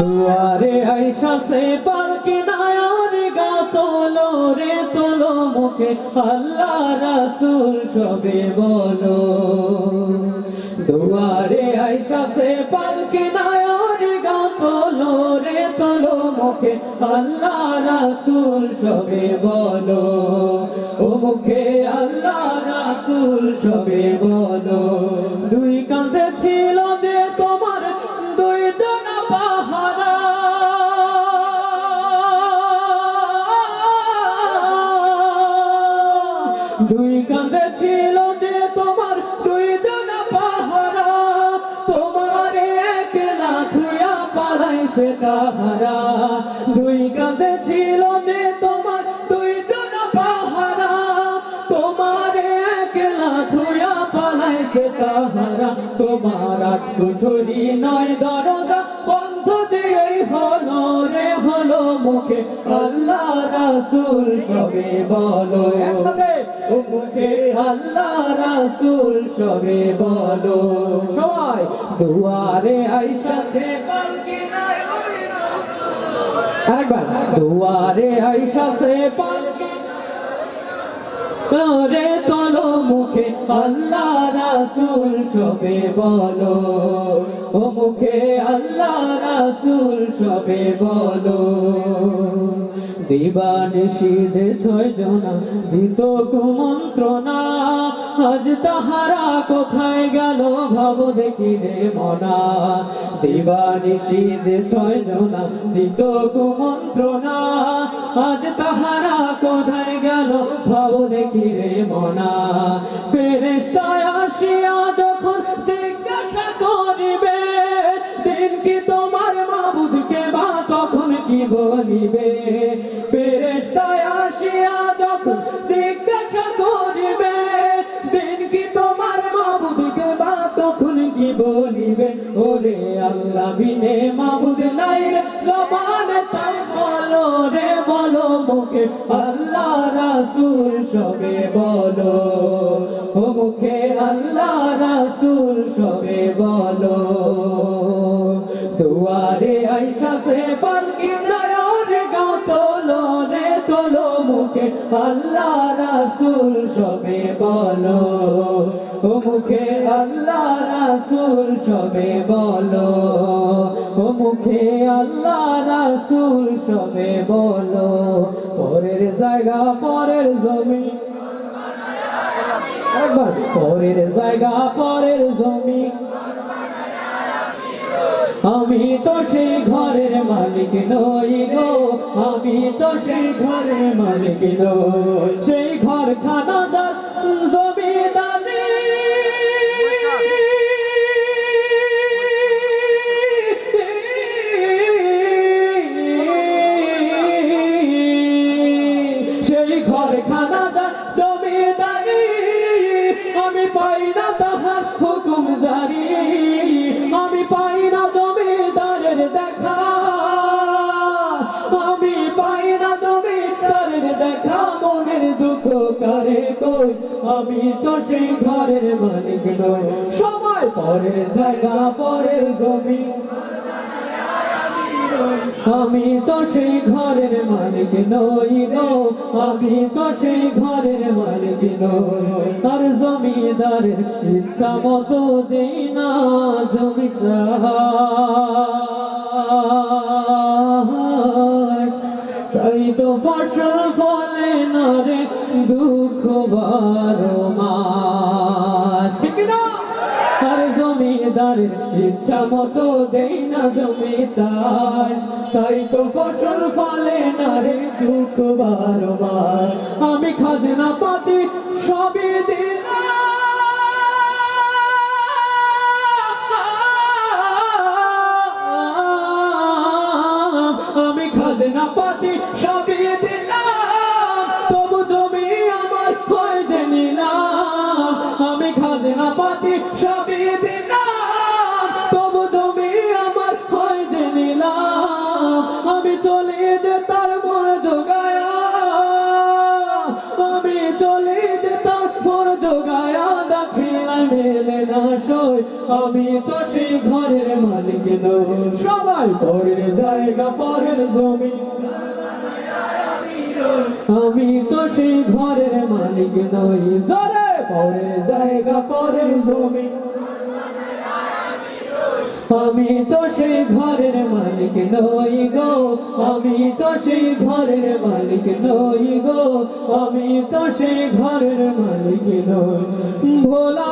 দুয়ারে আইসা সে পালকি নায়ার গা তোলো রে তোলো মুখে আল্লাহ রাসূল সবে বলো। দুয়ারে আইসা সে পালকি নায়ার গা তোলো রে তোলো মুখে আল্লাহ রাসূল সবে বলো। ও মুখে আল্লাহ রাসূল সবে বলো। দুই কাঁধে ছিল যে তোমার দুইজন পাহারা, দুই কাঁধে ছিল যে তোমার দুইজন পাহারা, তোমার একলা থুয়া পালাইছে তাহারা। দুই কাঁধে ছিল যে তোমার দুইজন পাহারা, তোমার একলা থুয়া পালাইছে তাহারা। তোমার আট কুঠুরি নয় দরজা বন্ধ দিয়েই হলো রে হলো মুখে আল্লাহ রাসূল সবে বলো। ও মুখে আল্লাহ রাসূল সবে বলো। সবাই দুয়ারে আইসা সে পালকি নাই আরেকবার দুয়ারে আইসা সে পালকি রে তোলো মুখে আল্লাহ রাসূল সবে বলো। ও মুখে আল্লাহ রাসূল সবে বলো। দিবানিশি যে 6 জনা দিত কুমন্ত্রণা, আজ তাহারা কোথায় গেল ভাব দেখি রে মনা। দিবানিশি যে 6 জনা দিত কুমন্ত্রণা, আজ তাহারা কোথায় গেল ভাব দেখি রে মনা। ফেরেশতা আসিয়া যখন জিজ্ঞাসা করিবে, দিন কি তোমার মাবুদকে বা তখন কি বলিবে। ফেরেশতা আসিয়া যখন জিজ্ঞাসা করিবে, দিন কি তোমার মাবুদকে বা তখন কি বলিবে। ওরে আল্লাহ বিনে মাবুদ নাই রে জবানে তাই বলো রে বলো মুখে আল্লাহ রাসূল সবে বলো। ও মুখে আল্লাহ রাসূল সবে বলো। দুয়ারে আইসা সে পালকি নায়ার গা তোলো রে তোলো মুখে আল্লাহ রাসূল সবে বলো। ও মুখে আল্লাহ রাসূল সবে বলো। ও মুখে আল্লাহ রাসূল সবে বলো। পরের জায়গা পরের জমি একবার পরের জায়গা পরের জমি, আমি তো সেই ঘরের মালিক নই গো, আমি তো সেই ঘরের মালিক নই। সেই ঘরখানা যার জমিদারি, সেই ঘরখানা যার জমিদারি, আমি পাই না তাহার হুকুম জারি। আমি পাই না জমিদারের দেখা, আমি পাই না জমিদারের দেখা। মনের দুঃখ কারে কই, আমি তো সেই ঘরের মালিক নই। সবাই পরের জায়গা পরের জমি, আমি তো সেই ঘরের মালিক নই গো, আমি তো সেই ঘরের মালিক নই। আর জমিদারের ইচ্ছা মতো দেই না জমি চাষ, তাই তো ফসল ফলে না রে দুঃখ 12 মাস। ঠিক না? আর জমিদারের ইচ্ছা মতো দেই না জমি চাষ, তাই তো ফসল ফলে না রে দুঃখ 12 মাস। আমি খাজনা পাতি সবই দিলাম, আমি খাজনা পাতি সবই দিলাম, তবু জমি আমার হয় যে নিলাম। আমি খাজনা পাতি সবই দিলাম, তবু জমি আমার হয় যে নিলাম। আমি চলে যেতার মোর জোগায়া, আমি চলে যেতার মোর জোগায়া, দাখিলায় মেলে না সই, আমি তো সেই ঘরের মালিক নই। সবাই পরের জায়গা পরের জমি আমি তো সেই ঘরের মালিক নই জরে পরের জায়গা পরের জমি আমি তো সেই ঘরের মালিক নই গো আমি তো সেই ঘরের মালিক নই গো আমি তো সেই ঘরের মালিক নই ভোলা